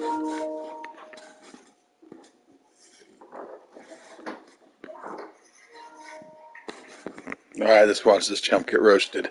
All right, let's watch this chump get roasted.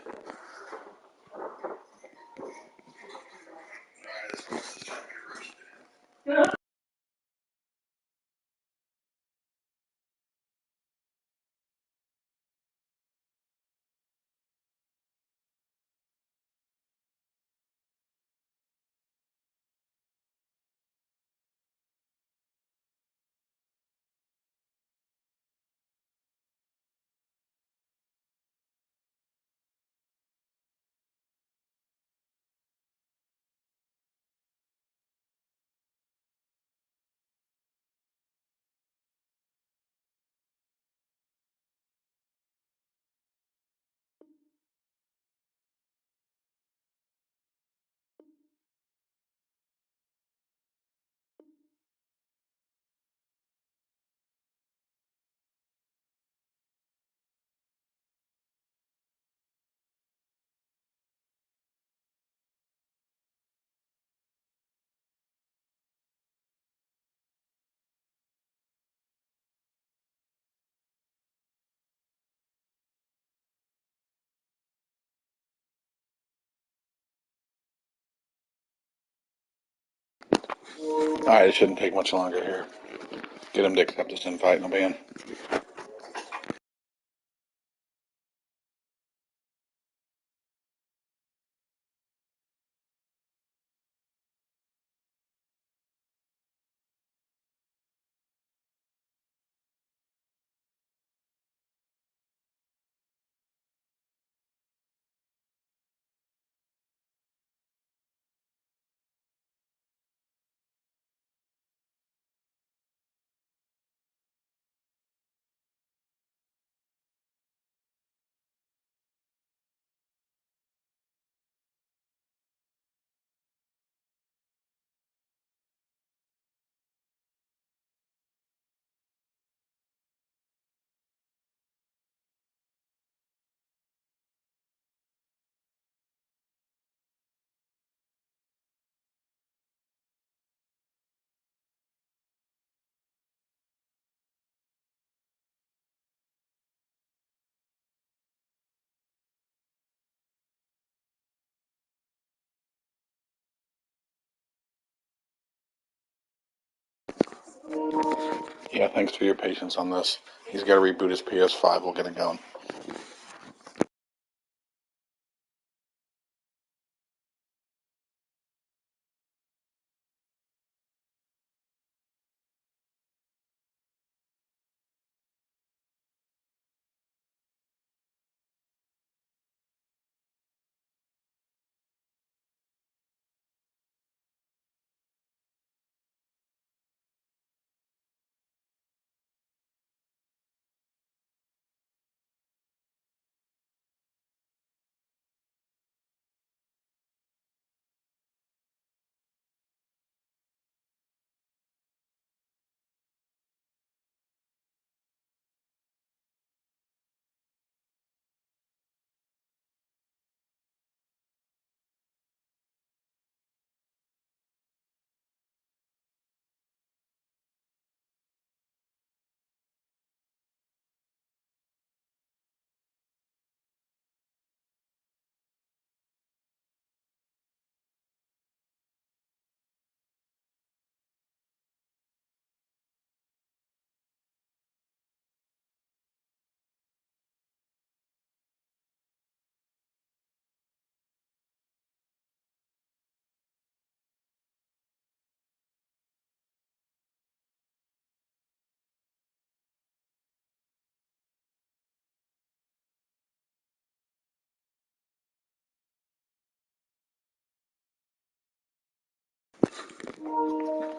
All right, it shouldn't take much longer here. Get him to accept this invite and I'll be in. Yeah, thanks for your patience on this. He's got to reboot his PS5. We'll get it going.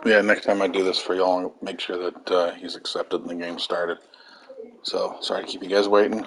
Yeah, next time I do this for y'all, I'll make sure that he's accepted and the game started. So, sorry to keep you guys waiting.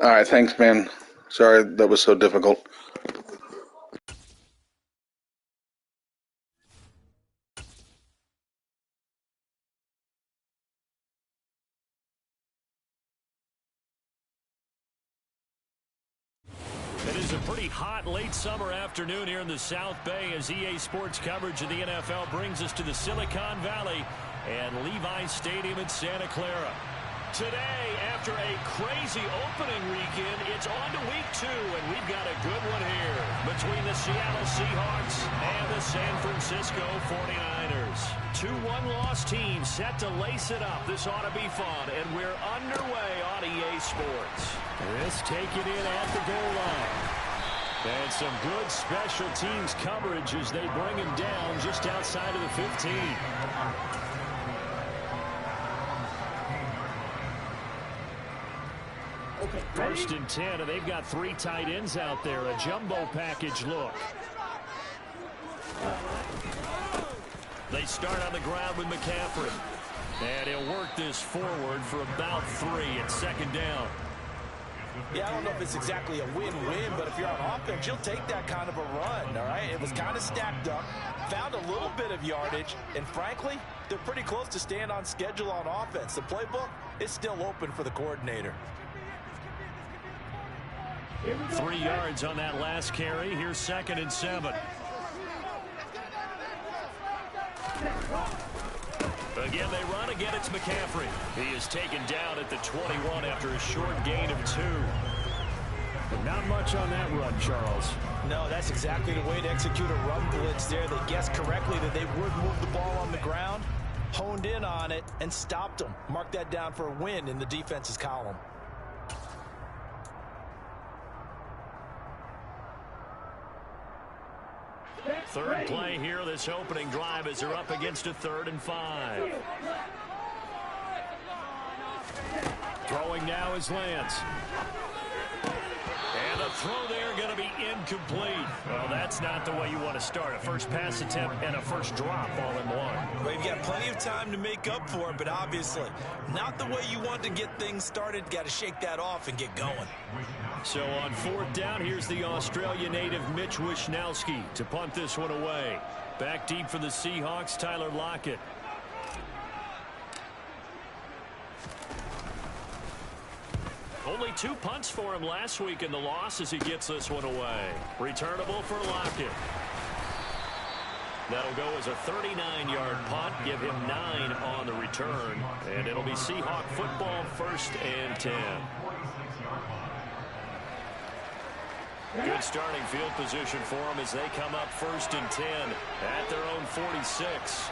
All right, thanks, man. Sorry that was so difficult. It's a pretty hot late summer afternoon here in the South Bay as EA Sports coverage of the NFL brings us to the Silicon Valley and Levi's Stadium in Santa Clara. Today, after a crazy opening weekend, it's on to week 2, and we've got a good one here between the Seattle Seahawks and the San Francisco 49ers. 2 one-loss teams set to lace it up. This ought to be fun, and we're underway on EA Sports. This taken in at the goal line. And some good special teams coverage as they bring him down just outside of the 15. First and 10, and they've got 3 tight ends out there. A jumbo package look. They start on the ground with McCaffrey. And he'll work this forward for about 3 at second down. Yeah, I don't know if it's exactly a win-win, but if you're on offense, you'll take that kind of a run, all right? It was kind of stacked up, found a little bit of yardage, and frankly, they're pretty close to staying on schedule on offense. The playbook is still open for the coordinator. 3 yards on that last carry. Here's 2nd and 7. Again, they run. Again, it's McCaffrey. He is taken down at the 21 after a short gain of 2. Not much on that run, Charles. No, that's exactly the way to execute a run blitz there. They guessed correctly that they would move the ball on the ground, honed in on it, and stopped them. Mark that down for a win in the defense's column. Third play here, this opening drive as they're up against a 3rd and 5. Throwing now is Lance. And the throw there going to be incomplete. Well, that's not the way you want to start. A first pass attempt and a first drop all in one. Well, you've got plenty of time to make up for it, but obviously not the way you want to get things started. Got to shake that off and get going. So on 4th down, here's the Australia native Mitch Wishnowsky to punt this one away. Back deep for the Seahawks, Tyler Lockett. Only 2 punts for him last week in the loss as he gets this one away. Returnable for Lockett. That'll go as a 39-yard punt, give him 9 on the return, and it'll be Seahawk football 1st and 10. Good starting field position for them as they come up 1st and 10 at their own 46.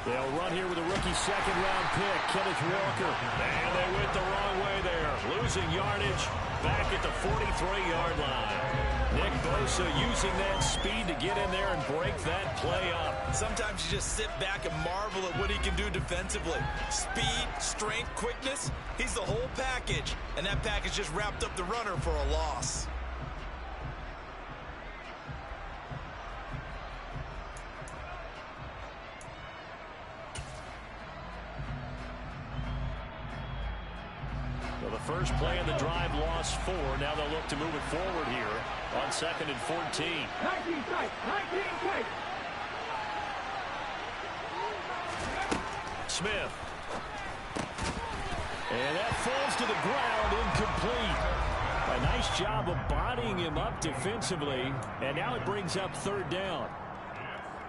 They'll run here with a rookie 2nd-round pick, Kenneth Walker. And they went the wrong way there, losing yardage back at the 43-yard line. Nick Bosa using that speed to get in there and break that play up. Sometimes you just sit back and marvel at what he can do defensively. Speed, strength, quickness, he's the whole package. And that package just wrapped up the runner for a loss. Well, the first play of the drive lost 4. Now they'll look to move it forward here on 2nd and 14. 19 tight, 19 tight. Smith. And that falls to the ground, incomplete. A nice job of bodying him up defensively, and now it brings up 3rd down.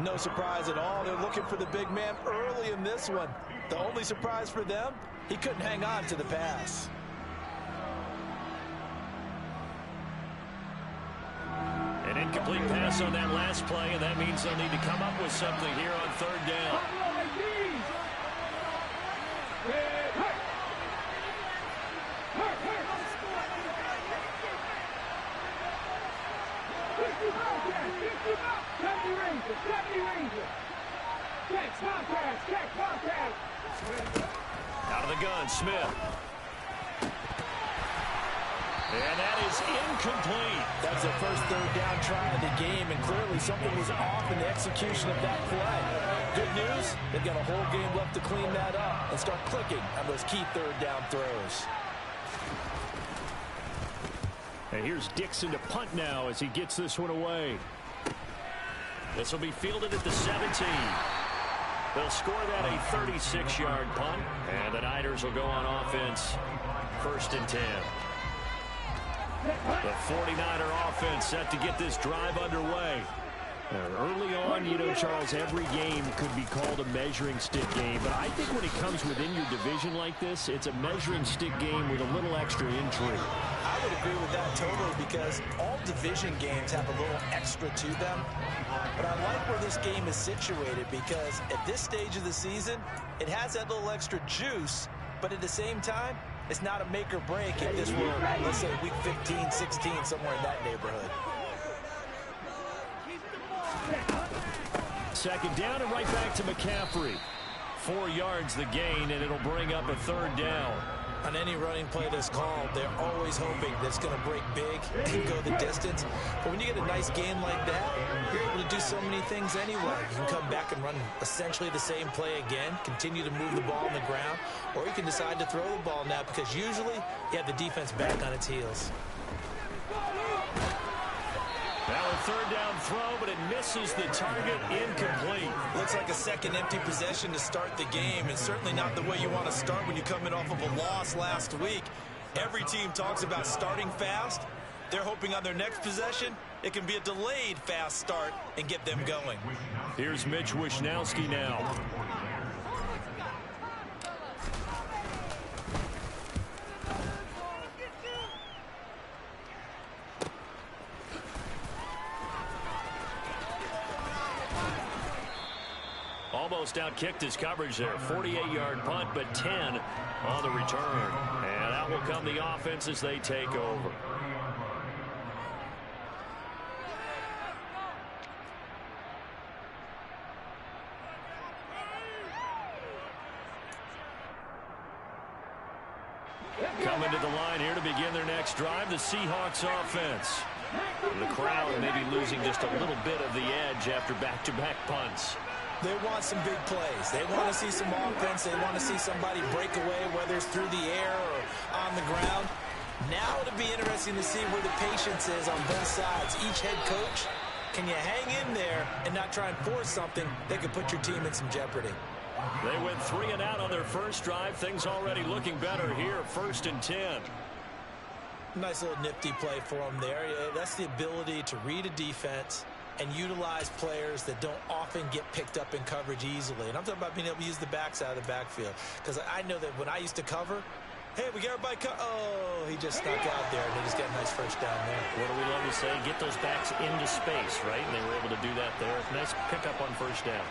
No surprise at all. They're looking for the big man early in this one. The only surprise for them, he couldn't hang on to the pass. An incomplete pass on that last play, and that means they'll need to come up with something here on 3rd down. Out of the gun, Smith. And that is incomplete. That's their first 3rd down try of the game, and clearly something was off in the execution of that play. Good news, they've got a whole game left to clean that up and start clicking on those key 3rd down throws. And here's Dixon to punt now as he gets this one away. This will be fielded at the 17. They'll score that a 36-yard punt, and the Niners will go on offense 1st and 10. The 49er offense set to get this drive underway. Early on, you know, Charles, every game could be called a measuring stick game. But I think when it comes within your division like this, it's a measuring stick game with a little extra intrigue. I would agree with that totally, because all division games have a little extra to them. But I like where this game is situated, because at this stage of the season, it has that little extra juice. But at the same time, it's not a make or break if this were, let's say, week 15, 16, somewhere in that neighborhood. 2nd down and right back to McCaffrey. 4 yards the gain, and it'll bring up a 3rd down. On any running play that's called, they're always hoping that it's going to break big and go the distance. But when you get a nice gain like that, you're able to do so many things anyway. You can come back and run essentially the same play again, continue to move the ball on the ground, or you can decide to throw the ball now, because usually you have the defense back on its heels. Now a 3rd down throw, but it misses the target, incomplete. Looks like a second empty possession to start the game, and certainly not the way you want to start when you're coming off of a loss last week. Every team talks about starting fast. They're hoping on their next possession, it can be a delayed fast start and get them going. Here's Mitch Wishnowsky now. Almost outkicked his coverage there. 48-yard punt, but 10 on the return. And out will come the offense as they take over. Coming to the line here to begin their next drive, the Seahawks offense. The crowd maybe losing just a little bit of the edge after back-to-back punts. They want some big plays. They want to see some offense. They want to see somebody break away, whether it's through the air or on the ground. Now it'll be interesting to see where the patience is on both sides. Each head coach, can you hang in there and not try and force something that could put your team in some jeopardy? They went 3 and out on their first drive. Things already looking better here. 1st and 10. Nice little nifty play for them there. That's the ability to read a defense and utilize players that don't often get picked up in coverage easily. And I'm talking about being able to use the backside of the backfield. Because I know that when I used to cover, hey, we got everybody oh, he just snuck out there, and they just got a nice first down there. What do we love to say? Get those backs into space, right? And they were able to do that there. Nice pickup on 1st down.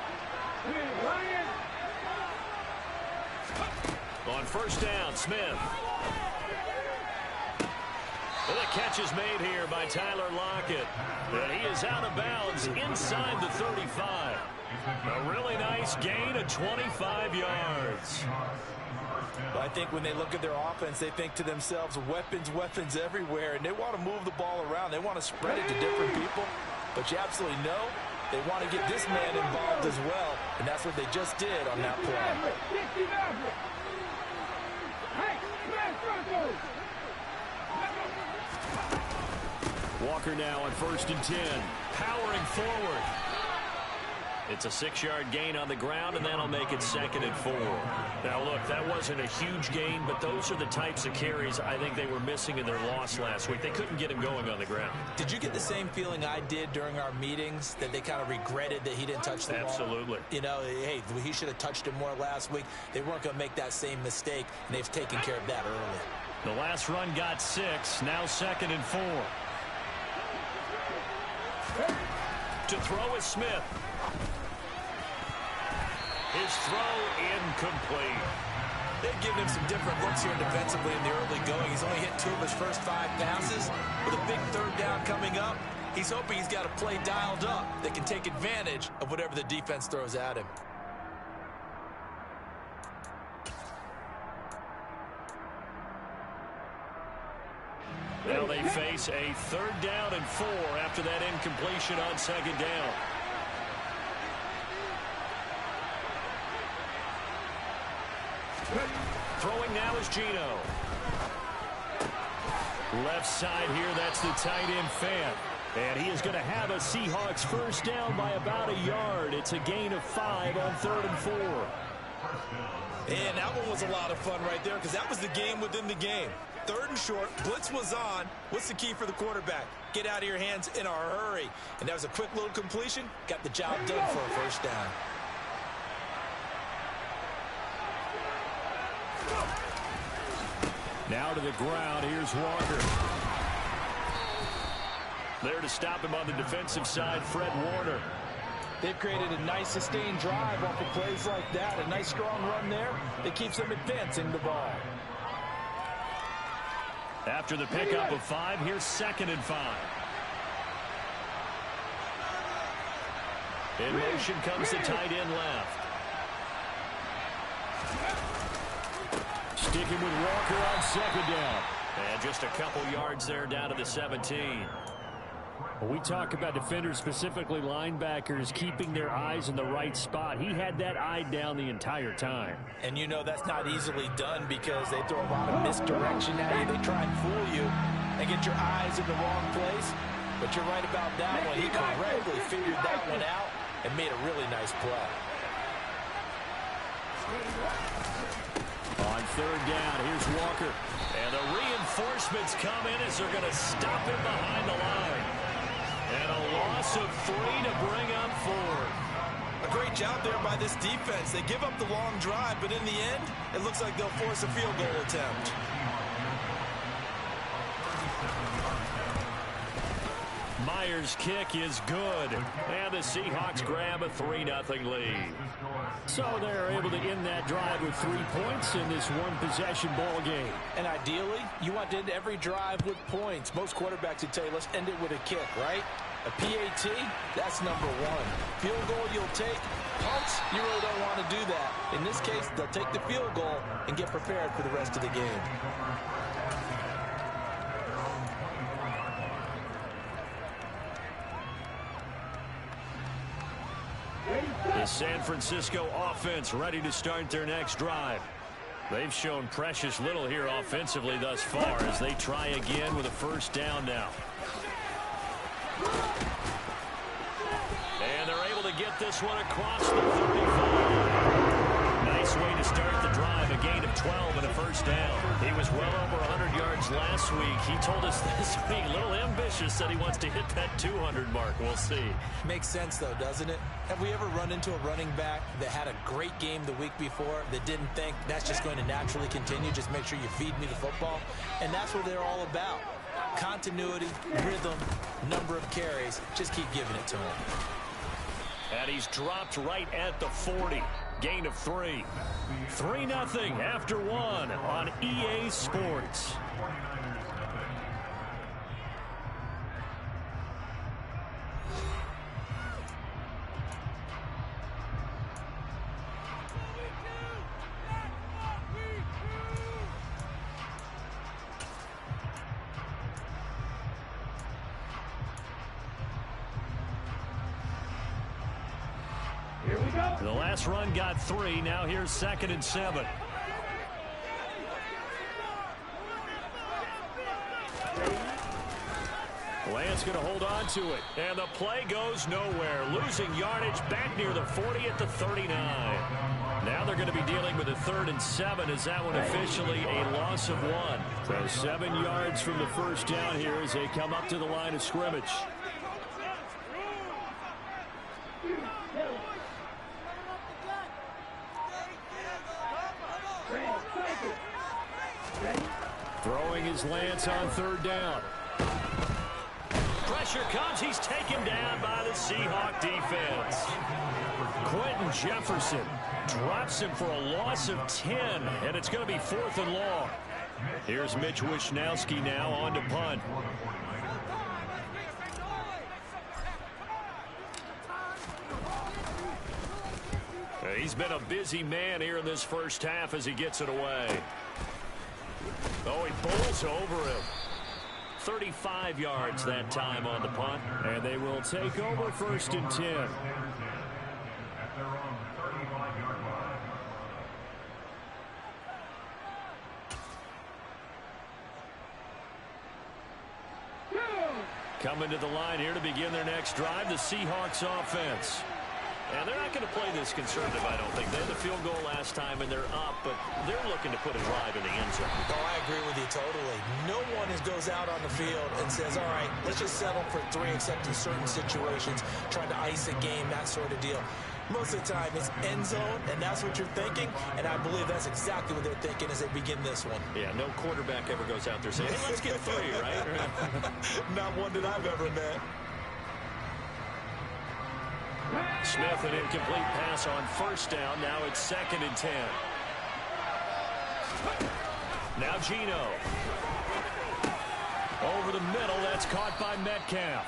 On 1st down, Smith. Well, the catch is made here by Tyler Lockett. And he is out of bounds inside the 35. A really nice gain of 25 yards. I think when they look at their offense, they think to themselves, weapons, weapons everywhere, and they want to move the ball around. They want to spread it to different people. But you absolutely know they want to get this man involved as well, and that's what they just did on that play. Walker now on 1st and 10, powering forward. It's a 6-yard gain on the ground, and that'll make it 2nd and 4. Now, look, that wasn't a huge gain, but those are the types of carries I think they were missing in their loss last week. They couldn't get him going on the ground. Did you get the same feeling I did during our meetings, that they kind of regretted that he didn't touch the ball? Absolutely. You know, hey, he should have touched it more last week. They weren't going to make that same mistake, and they've taken care of that early. The last run got 6, now 2nd and 4. To throw is Smith. His throw incomplete. They've given him some different looks here defensively in the early going. He's only hit 2 of his first 5 passes. With a big 3rd down coming up, he's hoping he's got a play dialed up that can take advantage of whatever the defense throws at him. Now they face a 3rd down and 4 after that incompletion on 2nd down. Throwing now is Gino. Left side here, that's the tight end Fant. And he is going to have a Seahawks first down by about a yard. It's a gain of 5 on 3rd and 4. And that one was a lot of fun right there because that was the game within the game. 3rd and short, blitz was on. What's the key for the quarterback? Get out of your hands in a hurry. And that was a quick little completion. Got the job done for a first down. Now to the ground. Here's Walker. There to stop him on the defensive side, Fred Warner. They've created a nice sustained drive off of plays like that. A nice strong run there that keeps them advancing the ball. After the pickup of 5, here's 2nd and 5. In motion comes the tight end left. Sticking with Walker on 2nd down. And just a couple yards there down to the 17. When we talk about defenders, specifically linebackers, keeping their eyes in the right spot, he had that eye down the entire time. And you know that's not easily done because they throw a lot of misdirection at you. They try and fool you and get your eyes in the wrong place. But you're right about that one. He correctly figured that one out and made a really nice play. On 3rd down, here's Walker. And the reinforcements come in as they're going to stop him behind the line. And a loss of 3 to bring up 4. A great job there by this defense. They give up the long drive, but in the end, it looks like they'll force a field goal attempt. Myers' kick is good. And the Seahawks grab a 3-0 lead. So they're able to end that drive with 3 points in this one-possession ball game. And ideally, you want to end every drive with points. Most quarterbacks would tell you, let's end it with a kick, right? A PAT, that's number 1. Field goal you'll take. Punts, you really don't want to do that. In this case, they'll take the field goal and get prepared for the rest of the game. The San Francisco offense ready to start their next drive. They've shown precious little here offensively thus far as they try again with a first down now. And they're able to get this one across the 35. Nice way to start the drive, a gain of 12 and a first down. He was well over 100 yards last week. He told us this week, a little ambitious, that he wants to hit that 200 mark. We'll see. Makes sense, though, doesn't it? Have we ever run into a running back that had a great game the week before that didn't think that's just going to naturally continue? Just make sure you feed me the football. And that's what they're all about. Continuity, rhythm, number of carries. Just keep giving it to him. And he's dropped right at the 40. Gain of 3. 3-0 after 1 on EA Sports. The last run got 3. Now here's 2nd and 7. Lance going to hold on to it. And the play goes nowhere. Losing yardage back near the 40 at the 39. Now they're going to be dealing with a 3rd and 7 as that one officially a loss of 1. So 7 yards from the first down here as they come up to the line of scrimmage. Throwing his Lance on 3rd down. Pressure comes. He's taken down by the Seahawk defense. Quentin Jefferson drops him for a loss of 10, and it's going to be 4th and long. Here's Mitch Wishnowski now on to punt. He's been a busy man here in this first half as he gets it away. Oh, he bowls over him. 35 yards that time on the punt. And they will take over 1st and 10. Coming to the line here to begin their next drive, the Seahawks offense. And they're not going to play this conservative, I don't think. They had the field goal last time, and they're up, but they're looking to put it live in the end zone. Oh, I agree with you totally. No one goes out on the field and says, all right, let's just settle for 3, except in certain situations, trying to ice a game, that sort of deal. Most of the time, it's end zone, and that's what you're thinking, and I believe that's exactly what they're thinking as they begin this one. Yeah, no quarterback ever goes out there saying, hey, let's get 3, right? Not one that I've ever met. Smith, an incomplete pass on first down. Now it's 2nd and 10. Now Geno. Over the middle. That's caught by Metcalf.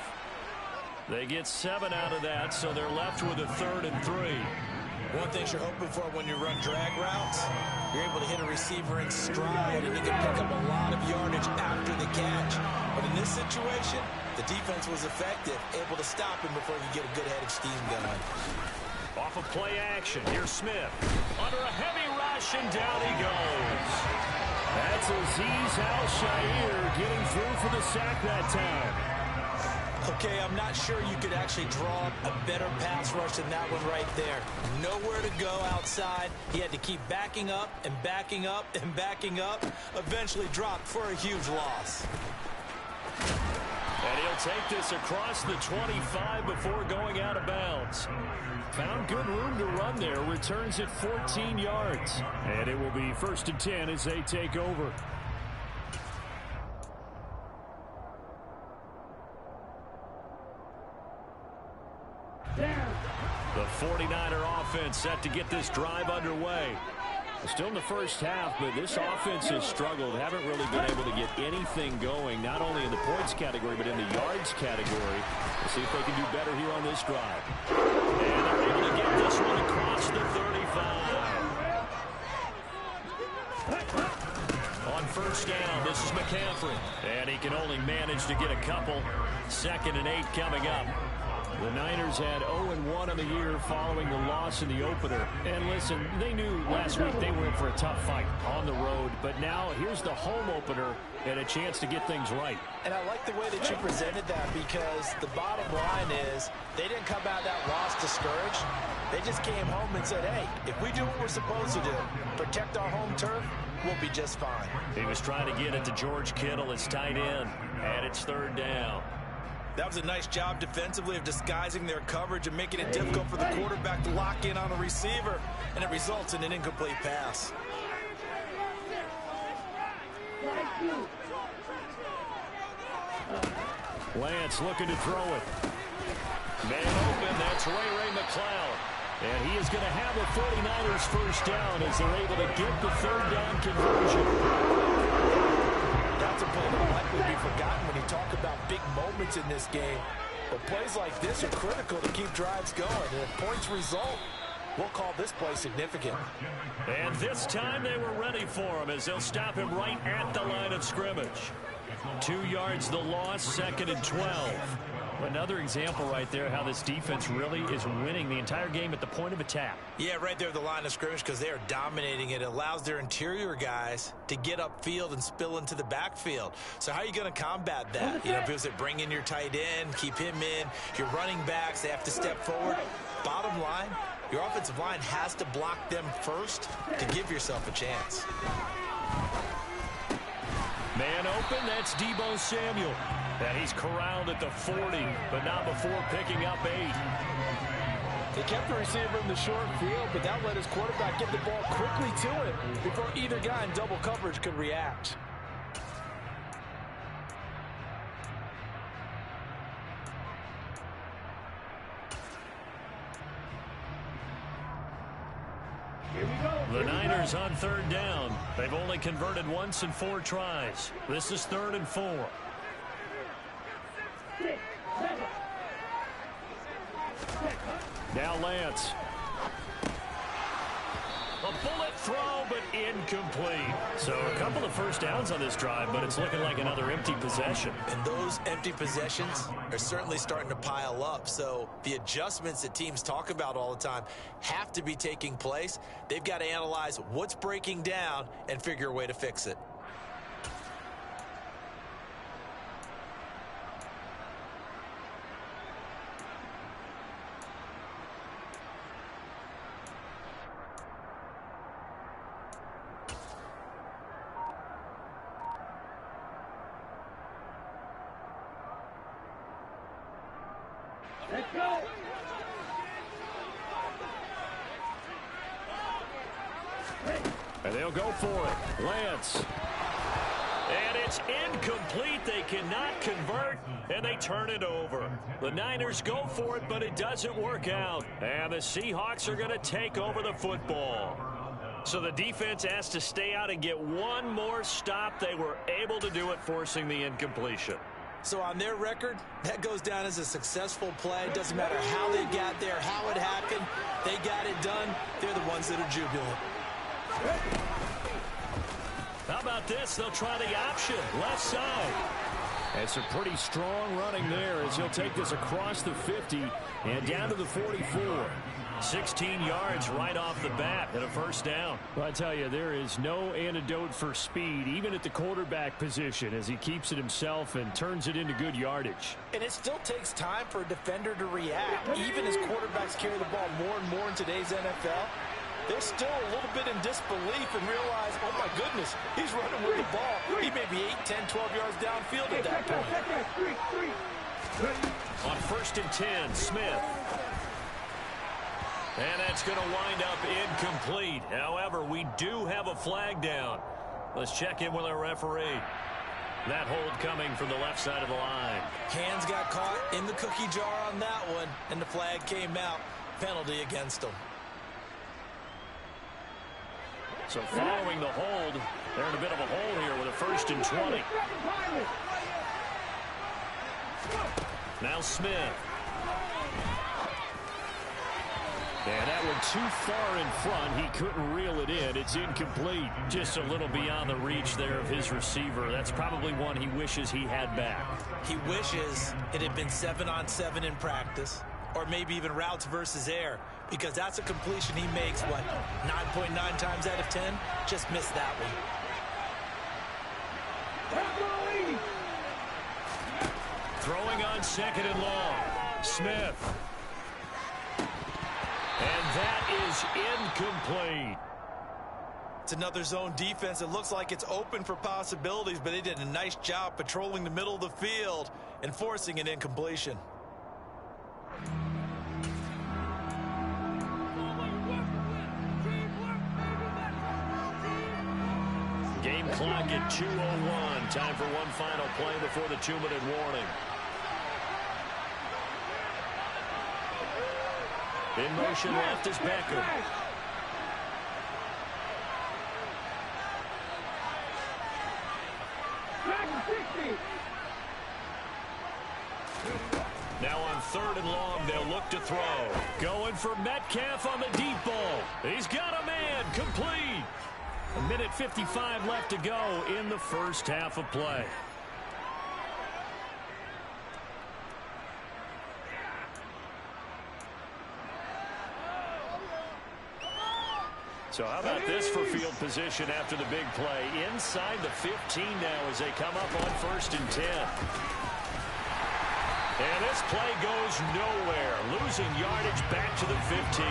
They get 7 out of that, so they're left with a 3rd and 3. One thing you're hoping for when you run drag routes, you're able to hit a receiver in stride, and you can pick up a lot of yardage after the catch. But in this situation, the defense was effective, able to stop him before he could get a good head of steam going. Off of play action, here's Smith. Under a heavy rush, and down he goes. That's Azeez Al-Shaair getting through for the sack that time. Okay, I'm not sure you could actually draw a better pass rush than that one right there. Nowhere to go outside. He had to keep backing up and backing up and backing up. Eventually dropped for a huge loss. And he'll take this across the 25 before going out of bounds. Found good room to run there. Returns it 14 yards. And it will be 1st and 10 as they take over. The 49er offense set to get this drive underway. Still in the first half, but this offense has struggled. Haven't really been able to get anything going, not only in the points category, but in the yards category. We'll see if they can do better here on this drive. And they're able to get this one across the 35. On first down, this is McCaffrey. And he can only manage to get a couple. 2nd and 8 coming up. The Niners had 0-1 on the year following the loss in the opener. And listen, they knew last week they were in for a tough fight on the road. But now here's the home opener and a chance to get things right. And I like the way that you presented that, because the bottom line is they didn't come out of that loss discouraged. They just came home and said, hey, if we do what we're supposed to do, protect our home turf, we'll be just fine. He was trying to get it to George Kittle, his tight end, and it's 3rd down. That was a nice job defensively of disguising their coverage and making it difficult for the quarterback to lock in on a receiver, and it results in an incomplete pass. Lance looking to throw it. Man open, that's Ray McCloud. And he is going to have the 49ers first down as they're able to get the 3rd down conversion. That's a play that'll likely be forgotten when you talk about big moments in this game. But plays like this are critical to keep drives going. And if points result, we'll call this play significant. And this time they were ready for him as they'll stop him right at the line of scrimmage. 2 yards the loss, 2nd and 12. Another example right there how this defense really is winning the entire game at the point of attack. Yeah, right there at the line of scrimmage, because they are dominating it. It allows their interior guys to get upfield and spill into the backfield. So how are you going to combat that? You know, if it bring in your tight end, keep him in, your running backs, they have to step forward. Bottom line, your offensive line has to block them first to give yourself a chance. Man open, that's Deebo Samuel. And he's corralled at the 40, but not before picking up 8. They kept the receiver in the short field, but that let his quarterback get the ball quickly to him before either guy in double coverage could react. The Niners on 3rd down. They've only converted once in 4 tries. This is 3rd and 4. Now Lance. A bullet throw, but incomplete. So a couple of first downs on this drive, but it's looking like another empty possession. And those empty possessions are certainly starting to pile up. So the adjustments that teams talk about all the time have to be taking place. They've got to analyze what's breaking down and figure a way to fix it. Let's go. And they'll go for it. Lance. And it's incomplete. They cannot convert, and they turn it over. The Niners go for it, but it doesn't work out. And the Seahawks are going to take over the football. So the defense has to stay out and get one more stop. They were able to do it, forcing the incompletion. So on their record, that goes down as a successful play. It doesn't matter how they got there, how it happened. They got it done. They're the ones that are jubilant. How about this? They'll try the option, left side. And some pretty strong running there as he'll take this across the 50 and down to the 44. 16 yards right off the bat and a first down. Well, I tell you, there is no antidote for speed, even at the quarterback position, as he keeps it himself and turns it into good yardage. And it still takes time for a defender to react. Even as quarterbacks carry the ball more and more in today's NFL, they're still a little bit in disbelief and realize, oh my goodness, he's running with the ball. He may be 8, 10, 12 yards downfield at that point. On 1st and 10, Smith. And that's going to wind up incomplete. However, we do have a flag down. Let's check in with our referee. That hold coming from the left side of the line. Hands got caught in the cookie jar on that one, and the flag came out. Penalty against them. So following the hold, they're in a bit of a hole here with a 1st and 20. Now Smith. And that one too far in front. He couldn't reel it in. It's incomplete. Just a little beyond the reach there of his receiver. That's probably one he wishes he had back. He wishes it had been 7-on-7 in practice, or maybe even routes versus air, because that's a completion he makes, what, 9.9 times out of 10? Just missed that one. Throwing on 2nd and long. Smith. And that is incomplete. It's another zone defense. It looks like it's open for possibilities, but they did a nice job patrolling the middle of the field and forcing an incompletion. Game clock at 2:01. Time for one final play before the 2-minute warning. In motion left is Becker. Now on 3rd and long, they'll look to throw. Going for Metcalf on the deep ball. He's got a man. Complete. 1:55 left to go in the first half of play. So how about this for field position after the big play? Inside the 15 now as they come up on 1st and 10. And this play goes nowhere. Losing yardage back to the 15.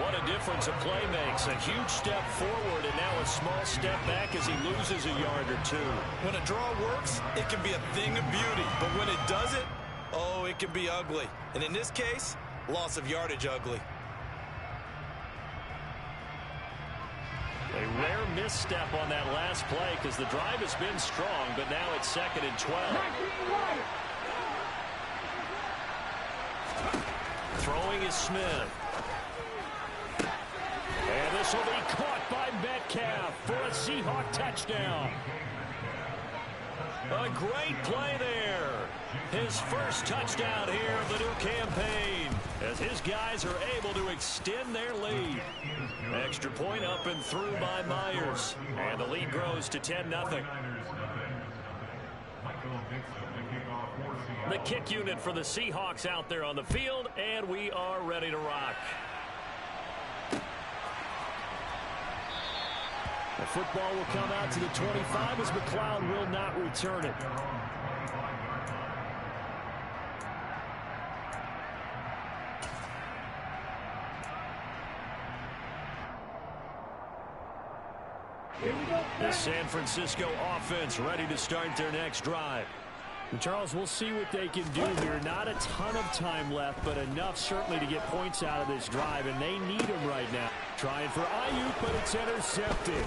What a difference a play makes. A huge step forward and now a small step back as he loses a yard or two. When a draw works, it can be a thing of beauty. But when it doesn't, oh, it can be ugly. And in this case, loss of yardage ugly. A rare misstep on that last play because the drive has been strong, but now it's 2nd and 12. Throwing is Smith. And this will be caught by Metcalf for a Seahawk touchdown. A great play there. His first touchdown here of the new campaign as his guys are able to extend their lead. Extra point up and through by Myers. And the lead grows to 10-0. The kick unit for the Seahawks out there on the field, and we are ready to rock. The football will come out to the 25 as McLeod will not return it. The San Francisco offense ready to start their next drive. Charles, we'll see what they can do here. Not a ton of time left, but enough certainly to get points out of this drive, and they need them right now. Trying for Ayuk, but it's intercepted.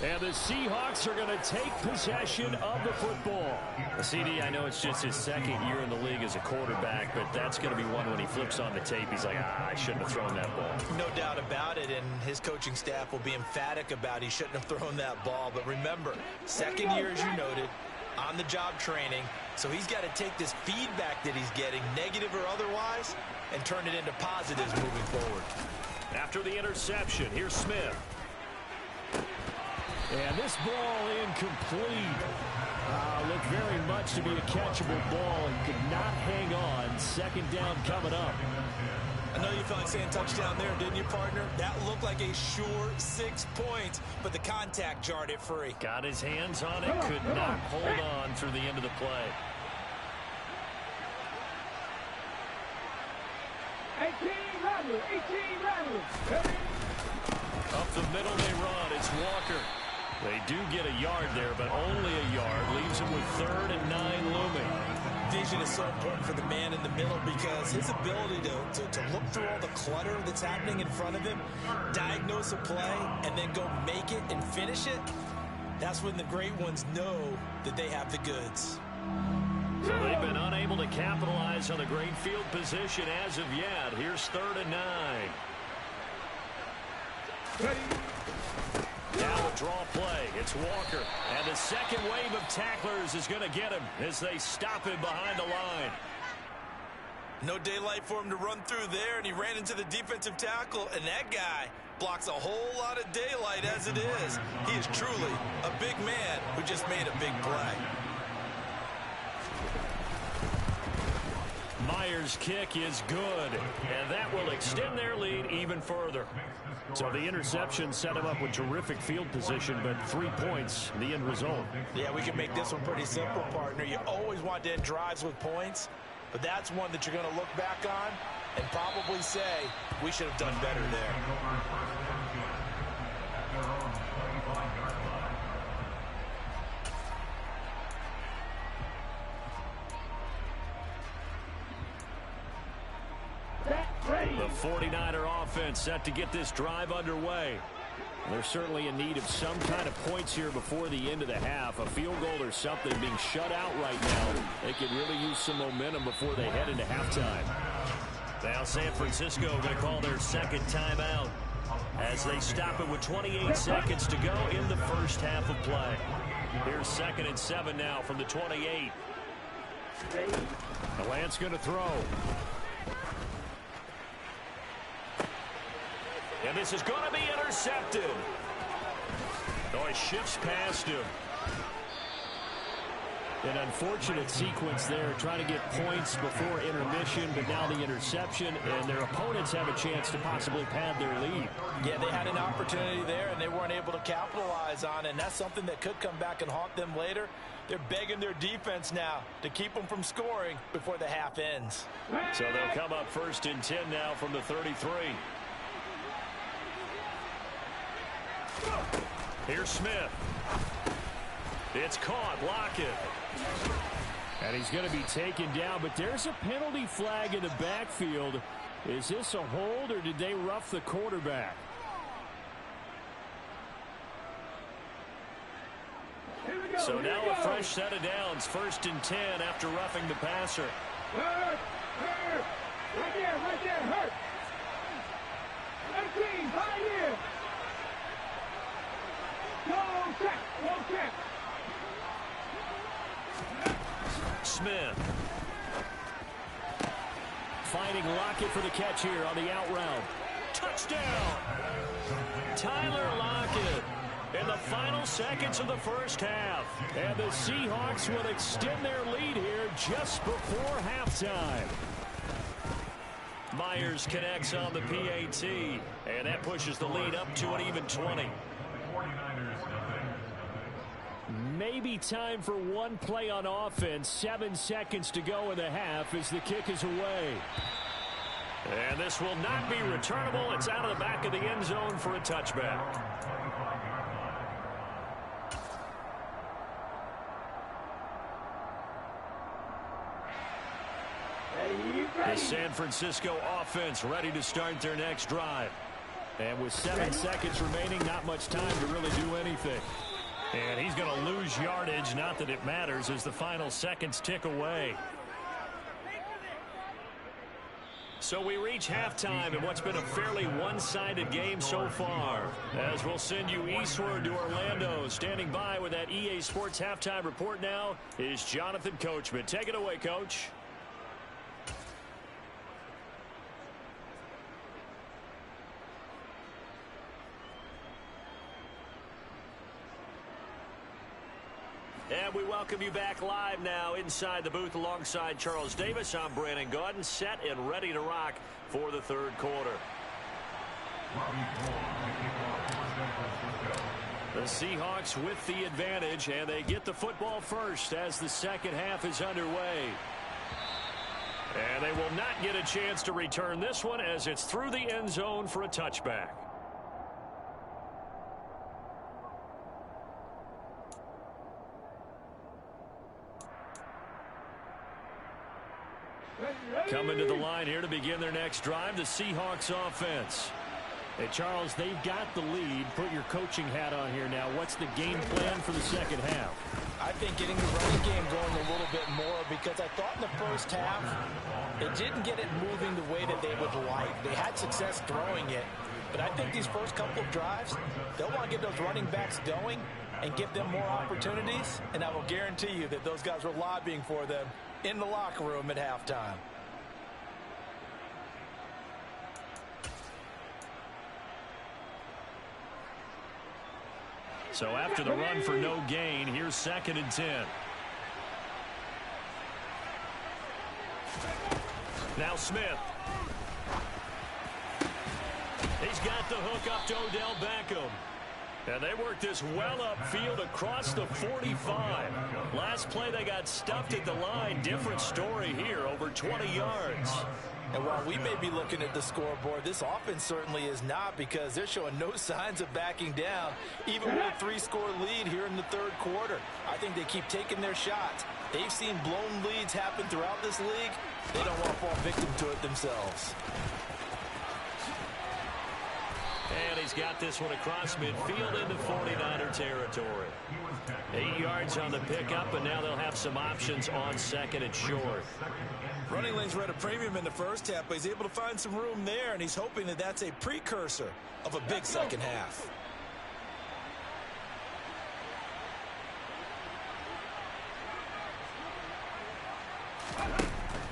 And the Seahawks are going to take possession of the football. CD, I know it's just his second year in the league as a quarterback, but that's going to be one when he flips on the tape. He's like, I shouldn't have thrown that ball. No doubt about it, and his coaching staff will be emphatic about he shouldn't have thrown that ball. But remember, second year, as you noted, on-the-job training, so he's got to take this feedback that he's getting, negative or otherwise, and turn it into positives moving forward. After the interception, here's Smith. And this ball incomplete. Looked very much to be a catchable ball and could not hang on. Second down coming up. I know you felt like saying touchdown there, didn't you, partner? That looked like a sure 6 points, but the contact jarred it free. Got his hands on it, could not hold on through the end of the play. 18 Rattlers. Up the middle they run. It's Walker. They do get a yard there, but only a yard. Leaves him with 3rd and 9 looming. Vision is so important for the man in the middle because his ability to look through all the clutter that's happening in front of him, diagnose a play, and then go make it and finish it, that's when the great ones know that they have the goods. So they've been unable to capitalize on the great field position as of yet. Here's 3rd and 9. Now a draw play. It's Walker. And the second wave of tacklers is going to get him as they stop him behind the line. No daylight for him to run through there, and he ran into the defensive tackle, and that guy blocks a whole lot of daylight as it is. He is truly a big man who just made a big play. Myers' kick is good, and that will extend their lead even further. So the interception set him up with terrific field position, but 3 points, the end result. Yeah, we can make this one pretty simple, partner. You always want to end drives with points, but that's one that you're going to look back on and probably say, we should have done better there. The 49er offense set to get this drive underway. They're certainly in need of some kind of points here before the end of the half. A field goal or something, being shut out right now. They could really use some momentum before they head into halftime. Now San Francisco going to call their second timeout as they stop it with 28 seconds to go in the first half of play. Here's 2nd and 7 now from the 28. The Lance going to throw. And this is going to be intercepted. Oh, he shifts past him. An unfortunate sequence there, trying to get points before intermission, but now the interception, and their opponents have a chance to possibly pad their lead. Yeah, they had an opportunity there, and they weren't able to capitalize on it, and that's something that could come back and haunt them later. They're begging their defense now to keep them from scoring before the half ends. So they'll come up 1st and 10 now from the 33. Here's Smith. It's caught. Lockett. And he's going to be taken down, but there's a penalty flag in the backfield. Is this a hold, or did they rough the quarterback? So now a fresh set of downs. 1st and 10 after roughing the passer. Hurt. Right there, hurt. 18, Pioneer. Go check. Smith. Finding Lockett for the catch here on the out route. Touchdown! Tyler Lockett in the final seconds of the first half. And the Seahawks will extend their lead here just before halftime. Myers connects on the PAT, and that pushes the lead up to an even 20. Maybe time for one play on offense. 7 seconds to go in the half as the kick is away. And this will not be returnable. It's out of the back of the end zone for a touchback. The San Francisco offense ready to start their next drive. And with 7 seconds remaining, not much time to really do anything. And he's going to lose yardage, not that it matters, as the final seconds tick away. So we reach halftime in what's been a fairly one-sided game so far. As we'll send you eastward to Orlando. Standing by with that EA Sports halftime report now is Jonathan Coachman. Take it away, Coach. And we welcome you back live now inside the booth alongside Charles Davis. I'm Brandon Gaudin, set and ready to rock for the third quarter. The Seahawks with the advantage, and they get the football first as the second half is underway. And they will not get a chance to return this one as it's through the end zone for a touchback. Coming to the line here to begin their next drive, the Seahawks offense. Hey, Charles, they've got the lead. Put your coaching hat on here now. What's the game plan for the second half? I think getting the running game going a little bit more, because I thought in the first half they didn't get it moving the way that they would like. They had success throwing it, but I think these first couple of drives, they'll want to get those running backs going and give them more opportunities, and I will guarantee you that those guys were lobbying for them in the locker room at halftime. So after the run for no gain, here's 2nd and 10. Now Smith. He's got the hook up to Odell Beckham. And they work this well upfield across the 45. Last play they got stuffed at the line. Different story here, over 20 yards. And while we may be looking at the scoreboard, this offense certainly is not, because they're showing no signs of backing down, even with a 3-score lead here in the third quarter. I think they keep taking their shots. They've seen blown leads happen throughout this league. They don't want to fall victim to it themselves. And he's got this one across midfield into 49er territory. 8 yards on the pickup, and now they'll have some options on 2nd and short. Running lanes were at a premium in the first half, but he's able to find some room there, and he's hoping that that's a precursor of a big second half.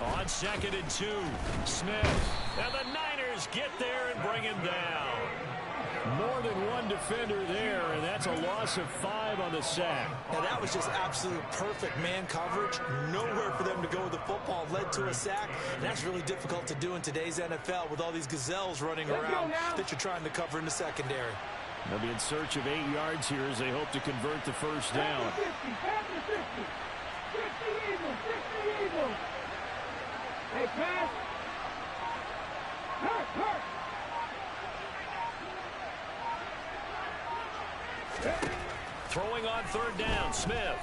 On 2nd and 2, Smith. And the Niners get there and bring him down. More than one defender there, and that's a loss of 5 on the sack. Now that was just absolute perfect man coverage. Nowhere for them to go with the football, led to a sack. And that's really difficult to do in today's NFL with all these gazelles running around that you're trying to cover in the secondary. They'll be in search of 8 yards here as they hope to convert the first down. 50 Eagles. Hey, pass. Hurt. Throwing on 3rd down, Smith.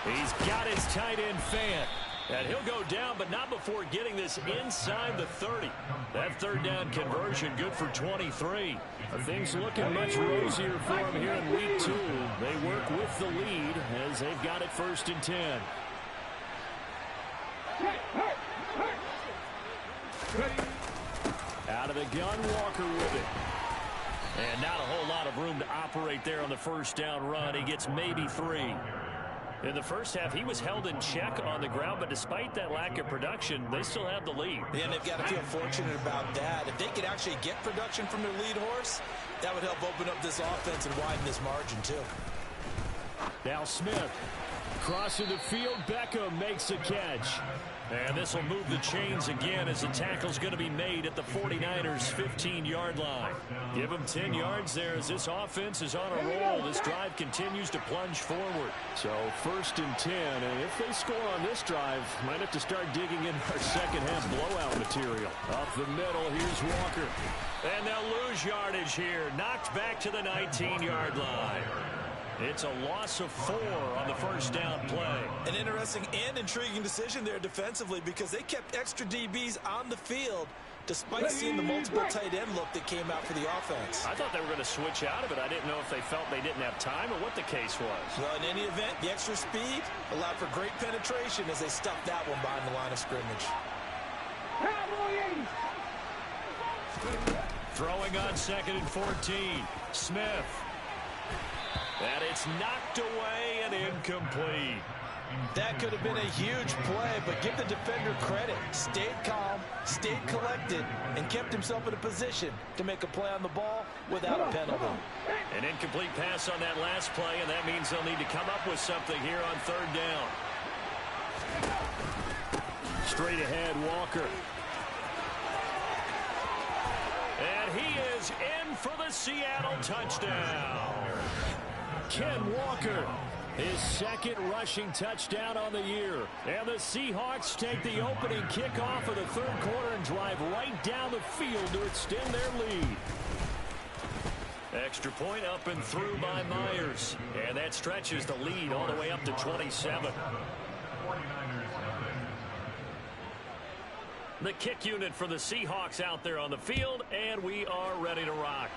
He's got his tight end Fant. And he'll go down, but not before getting this inside the 30. That 3rd down conversion good for 23. Things looking much rosier for him here in week 2. They work with the lead as they've got it 1st and 10. Out of the gun, Walker with it. And not a whole lot of room to operate there on the first down run. He gets maybe 3. In the first half, he was held in check on the ground, but despite that lack of production, they still have the lead. And they've got to feel fortunate about that. If they could actually get production from their lead horse, that would help open up this offense and widen this margin too. Now Smith. Crossing the field, Beckham makes a catch. And this will move the chains again as the tackle's going to be made at the 49ers' 15-yard line. Give them 10 yards there as this offense is on a roll. This drive continues to plunge forward. So 1st and 10, and if they score on this drive, might have to start digging in our second half blowout material. Up the middle, here's Walker. And they'll lose yardage here. Knocked back to the 19-yard line. It's a loss of 4 on the first first down play. An interesting and intriguing decision there defensively because they kept extra DBs on the field despite seeing the multiple tight end look that came out for the offense. I thought they were going to switch out of it. I didn't know if they felt they didn't have time or what the case was. Well, in any event, the extra speed allowed for great penetration as they stuffed that one behind the line of scrimmage. Throwing on 2nd and 14. Smith. And it's knocked away and incomplete. That could have been a huge play, but give the defender credit. Stayed calm, stayed collected, and kept himself in a position to make a play on the ball without a penalty. An incomplete pass on that last play, and that means they'll need to come up with something here on 3rd down. Straight ahead, Walker. And he is in for the Seattle touchdown. Ken Walker, his 2nd rushing touchdown on the year. And the Seahawks take the opening kickoff of the 3rd quarter and drive right down the field to extend their lead. Extra point up and through by Myers. And that stretches the lead all the way up to 27. The kick unit for the Seahawks out there on the field, and we are ready to rock.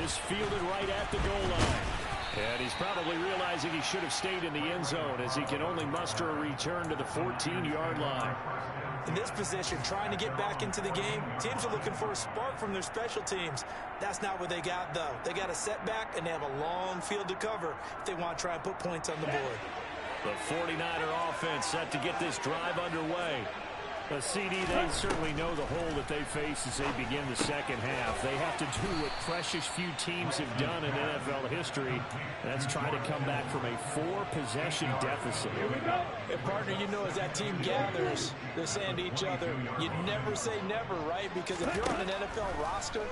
This fielded right at the goal line. And he's probably realizing he should have stayed in the end zone as he can only muster a return to the 14-yard line. In this position, trying to get back into the game, teams are looking for a spark from their special teams. That's not what they got, though. They got a setback, and they have a long field to cover if they want to try and put points on the board. The 49er offense set to get this drive underway. A CD, they certainly know the hole that they face as they begin the second half. They have to do what precious few teams have done in NFL history. That's try to come back from a 4-possession deficit. And partner, you know, as that team gathers, they're saying to each other, you never say never, right? Because if you're on an NFL roster,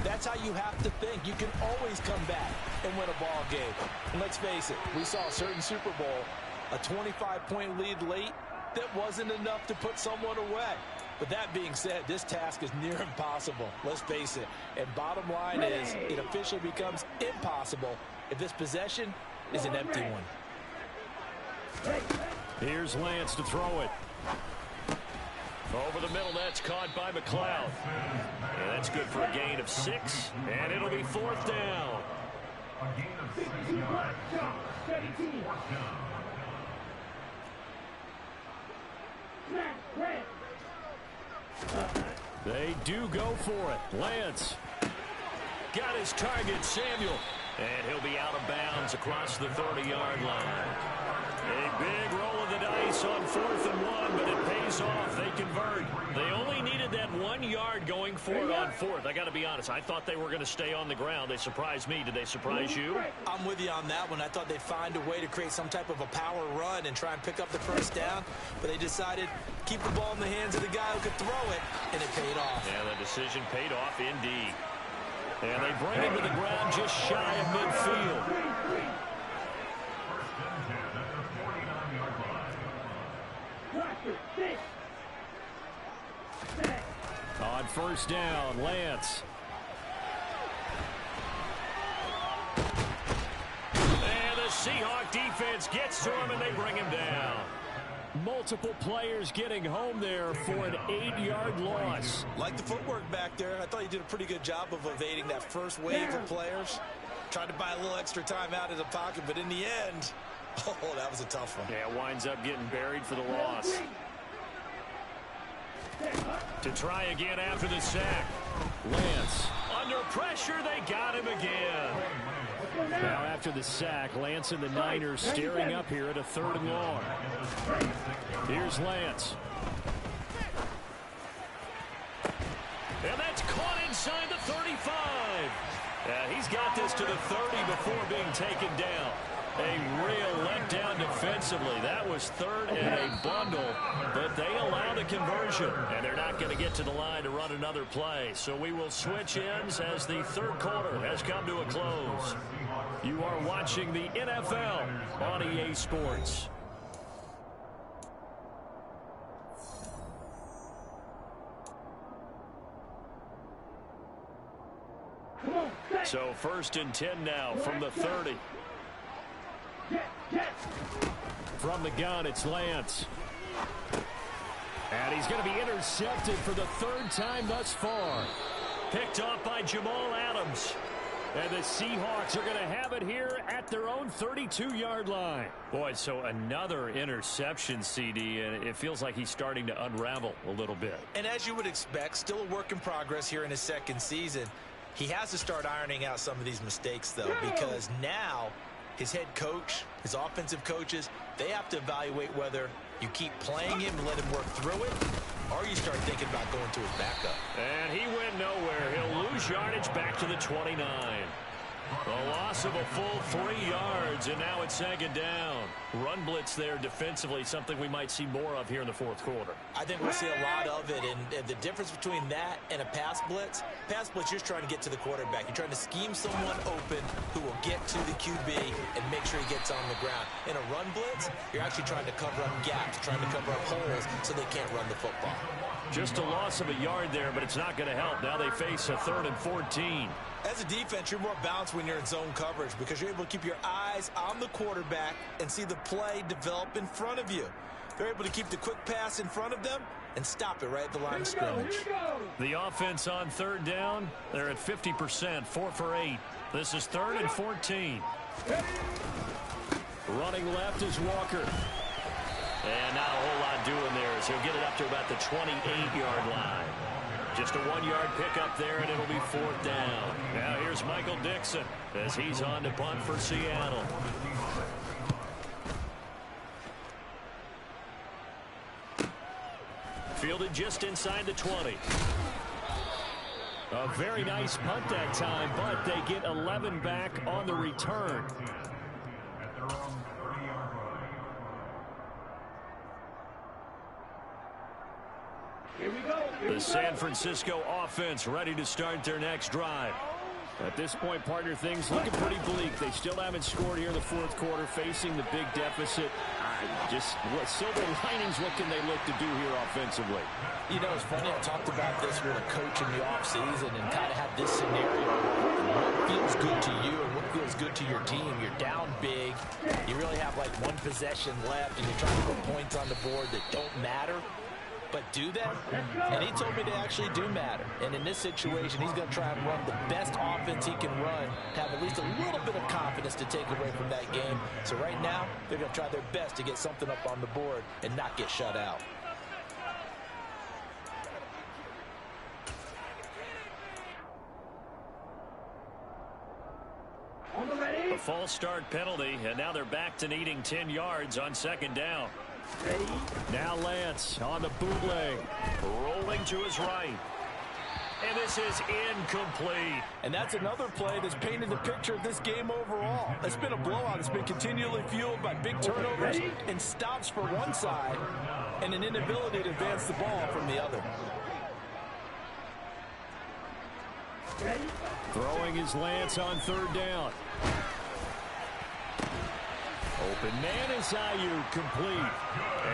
that's how you have to think. You can always come back and win a ball game. And let's face it, we saw a certain Super Bowl, a 25-point lead late, that wasn't enough to put someone away. But that being said, this task is near impossible. Let's face it. And bottom line is, it officially becomes impossible if this possession is an empty one. Here's Lance to throw it. Over the middle, that's caught by McLeod. And that's good for a gain of 6, and it'll be 4th down. They do go for it. Lance got his target, Samuel. And he'll be out of bounds across the 30-yard line. A big roll of the dice on 4th and 1, but it pays off. They convert. They only needed that 1 yard going for it on 4th. I got to be honest. I thought they were going to stay on the ground. They surprised me. Did they surprise you? I'm with you on that one. I thought they'd find a way to create some type of a power run and try and pick up the 1st down, but they decided keep the ball in the hands of the guy who could throw it, and it paid off. Yeah, the decision paid off indeed. And they bring him to the ground just shy of midfield. On 1st down, Lance. And the Seahawk defense gets to him, and they bring him down. Multiple players getting home there for an 8-yard loss. Like the footwork back there, I thought you did a pretty good job of evading that first wave of players. Tried to buy a little extra time out of the pocket, but in the end, oh, that was a tough one. Yeah, winds up getting buried for the loss. To try again after the sack. Lance. Under pressure, they got him again. Now after the sack, Lance and the Niners staring up here at a 3rd and long. Here's Lance. And that's caught inside the 35. He's got this to the 30 before being taken down. A real letdown defensively. That was 3rd and a bundle, but they allow the conversion, and they're not going to get to the line to run another play. So we will switch ends as the 3rd quarter has come to a close. You are watching the NFL on EA Sports. So 1st and 10 now from the 30. From the gun, it's Lance. And he's going to be intercepted for the 3rd time thus far. Picked off by Jamal Adams. And the Seahawks are going to have it here at their own 32-yard line. Boy, so another interception, CD, and it feels like he's starting to unravel a little bit. And as you would expect, still a work in progress here in his 2nd season. He has to start ironing out some of these mistakes, though, because now his head coach, his offensive coaches, they have to evaluate whether you keep playing him and let him work through it, or you start thinking about going to his backup. And he went nowhere. He'll lose yardage back to the 29. A loss of a full 3 yards, and now it's 2nd down. Run blitz there defensively, something we might see more of here in the 4th quarter. I think we'll see a lot of it, and the difference between that and a pass blitz, you're just trying to get to the quarterback. You're trying to scheme someone open who will get to the QB and make sure he gets on the ground. In a run blitz, you're actually trying to cover up gaps, trying to cover up holes so they can't run the football. Just a loss of a yard there, but it's not going to help. Now they face a 3rd and 14. As a defense, you're more balanced when you're in zone coverage because you're able to keep your eyes on the quarterback and see the play develop in front of you. They're able to keep the quick pass in front of them and stop it right at the line of scrimmage. The offense on 3rd down, they're at 50%, 4 for 8. This is 3rd and 14. Running left is Walker. And not a whole lot doing there as he'll get it up to about the 28-yard line. Just a 1-yard pickup there, and it'll be 4th down. Now here's Michael Dixon as he's on to punt for Seattle. Fielded just inside the 20. A very nice punt that time, but they get 11 back on the return. Here we go. The San Francisco offense ready to start their next drive. At this point, partner, things looking pretty bleak. They still haven't scored here in the 4th quarter, facing the big deficit. Just what silver linings, what can they look to do here offensively? You know, it's funny, I talked about this with a coach in the offseason and kind of had this scenario. What feels good to you and what feels good to your team? You're down big. You really have like 1 possession left, and you're trying to put points on the board that don't matter. But do that? And he told me they actually do matter. And in this situation, he's going to try and run the best offense he can run, have at least a little bit of confidence to take away from that game. So right now, they're going to try their best to get something up on the board and not get shut out. A false start penalty, and now they're back to needing 10 yards on 2nd down. Ready? Now Lance on the bootleg, rolling to his right. And this is incomplete. And that's another play that's painted the picture of this game overall. It's been a blowout. It's been continually fueled by big turnovers and stops for one side and an inability to advance the ball from the other. Ready? Throwing his Lance on 3rd down. Open man is Ayuk, complete.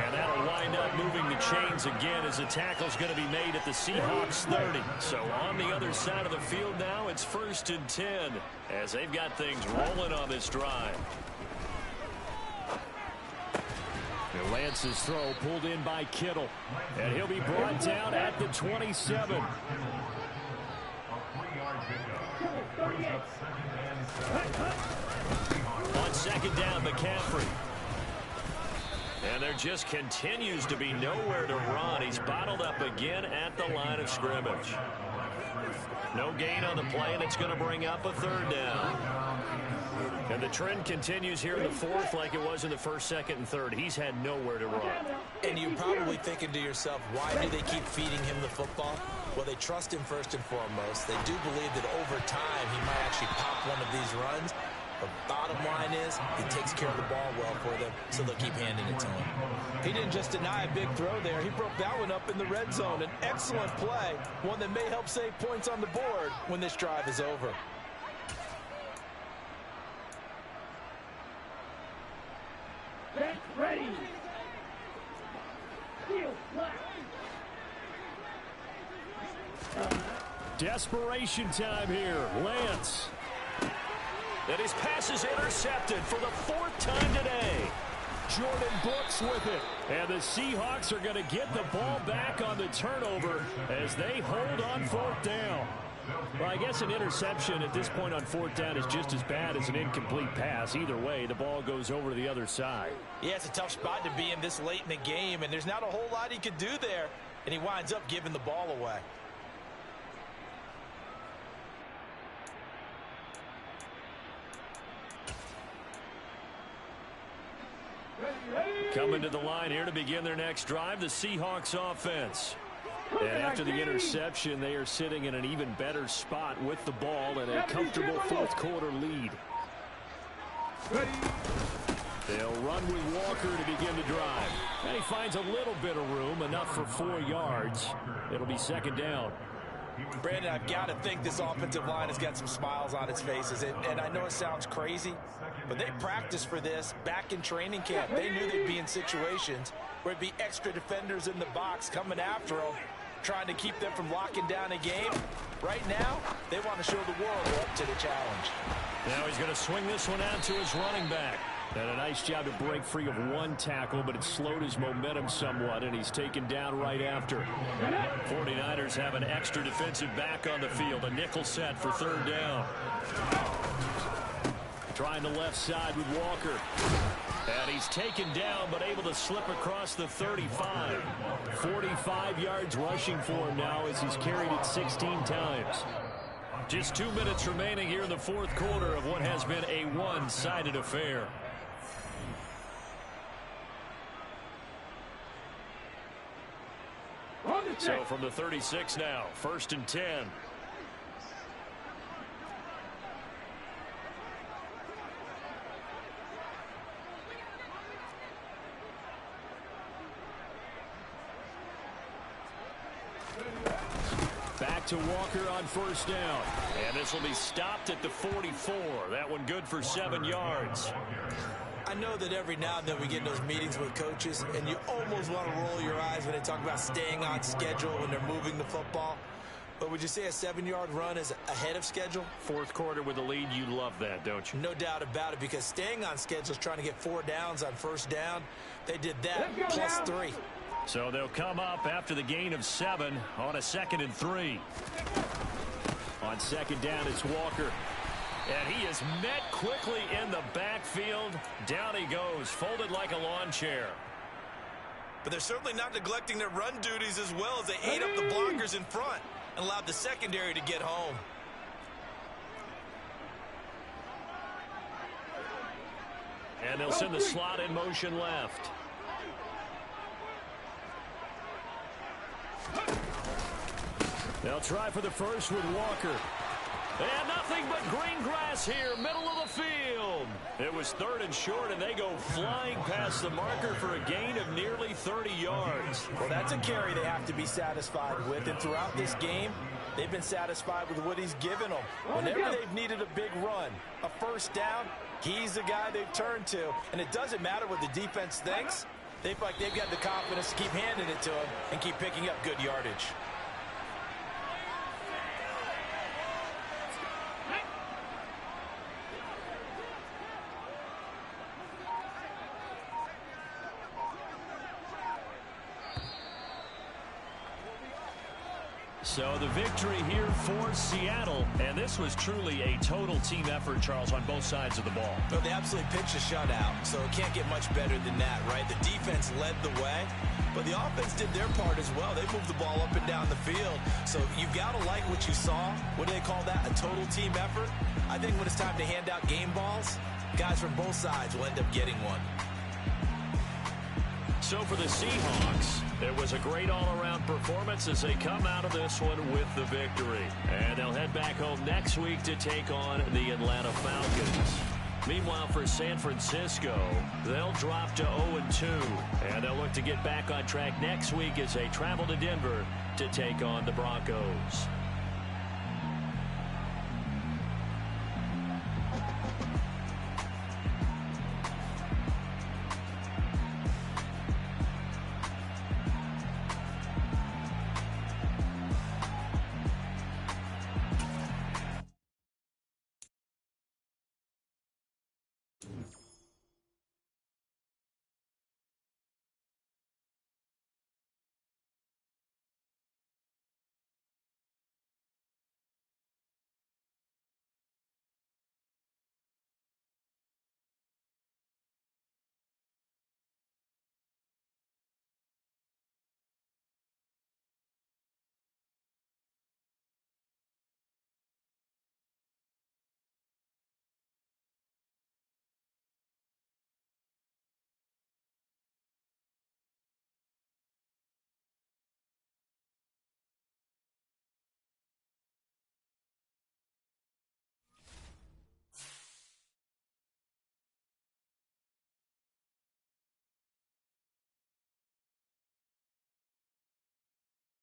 And that'll wind up moving the chains again as the tackle's going to be made at the Seahawks 30. So on the other side of the field now, it's 1st and 10 as they've got things rolling on this drive. And Lance's throw pulled in by Kittle. And he'll be brought down at the 27. On 2nd down, McCaffrey. And there just continues to be nowhere to run. He's bottled up again at the line of scrimmage. No gain on the play, and it's going to bring up a 3rd down. And the trend continues here in the 4th like it was in the 1st, 2nd, and 3rd. He's had nowhere to run. And you're probably thinking to yourself, why do they keep feeding him the football? Well, they trust him first and foremost. They do believe that over time he might actually pop one of these runs. The bottom line is he takes care of the ball well for them, so they'll keep handing it to him. He didn't just deny a big throw there. He broke that one up in the red zone. An excellent play, one that may help save points on the board when this drive is over. Get ready. Heel flat. Desperation time here. Lance. And his pass is intercepted for the 4th time today. Jordan Brooks with it. And the Seahawks are going to get the ball back on the turnover as they hold on 4th down. Well, I guess an interception at this point on 4th down is just as bad as an incomplete pass. Either way, the ball goes over to the other side. Yeah, it's a tough spot to be in this late in the game, and there's not a whole lot he could do there, and he winds up giving the ball away. Coming to the line here to begin their next drive, the Seahawks offense. And after the interception, they are sitting in an even better spot with the ball and a comfortable 4th quarter lead. They'll run with Walker to begin the drive. And he finds a little bit of room, enough for 4 yards. It'll be 2nd down. Brandon, I've got to think this offensive line has got some smiles on its faces. And I know it sounds crazy, but they practiced for this back in training camp. They knew they'd be in situations where it'd be extra defenders in the box coming after them, trying to keep them from locking down a game. Right now, they want to show the world they're up to the challenge. Now he's going to swing this one out to his running back. And a nice job to break free of 1 tackle, but it slowed his momentum somewhat, and he's taken down right after. 49ers have an extra defensive back on the field, a nickel set for 3rd down. Trying the left side with Walker. And he's taken down, but able to slip across the 35. 45 yards rushing for him now as he's carried it 16 times. Just 2 minutes remaining here in the 4th quarter of what has been a one-sided affair. So from the 36 now, 1st and 10. Back to Walker on 1st down. And this will be stopped at the 44. That one good for 7 yards. I know that every now and then we get in those meetings with coaches, and you almost want to roll your eyes when they talk about staying on schedule when they're moving the football. But would you say a 7-yard run is ahead of schedule? 4th quarter with the lead, you love that, don't you? No doubt about it, because staying on schedule is trying to get 4 downs on 1st down. They did that plus 3. So they'll come up after the gain of 7 on a 2nd and 3. On 2nd down, it's Walker. And he is met quickly in the backfield. Down he goes, folded like a lawn chair. But they're certainly not neglecting their run duties as well as they ate up the blockers in front and allowed the secondary to get home. And they'll send the slot in motion left. They'll try for the first with Walker. And nothing but green grass here, middle of the field. It was 3rd and short, and they go flying past the marker for a gain of nearly 30 yards. Well, that's a carry they have to be satisfied with, and throughout this game, they've been satisfied with what he's given them. Whenever they've needed a big run, a 1st down, he's the guy they've turned to. And it doesn't matter what the defense thinks. They feel like they've got the confidence to keep handing it to him and keep picking up good yardage. So the victory here for Seattle, and this was truly a total team effort, Charles, on both sides of the ball. Well, they absolutely pitched a shutout, so it can't get much better than that, right? The defense led the way, but the offense did their part as well. They moved the ball up and down the field, so you've got to like what you saw. What do they call that? A total team effort? I think when it's time to hand out game balls, guys from both sides will end up getting one. So for the Seahawks, it was a great all-around performance as they come out of this one with the victory. And they'll head back home next week to take on the Atlanta Falcons. Meanwhile, for San Francisco, they'll drop to 0-2. And they'll look to get back on track next week as they travel to Denver to take on the Broncos.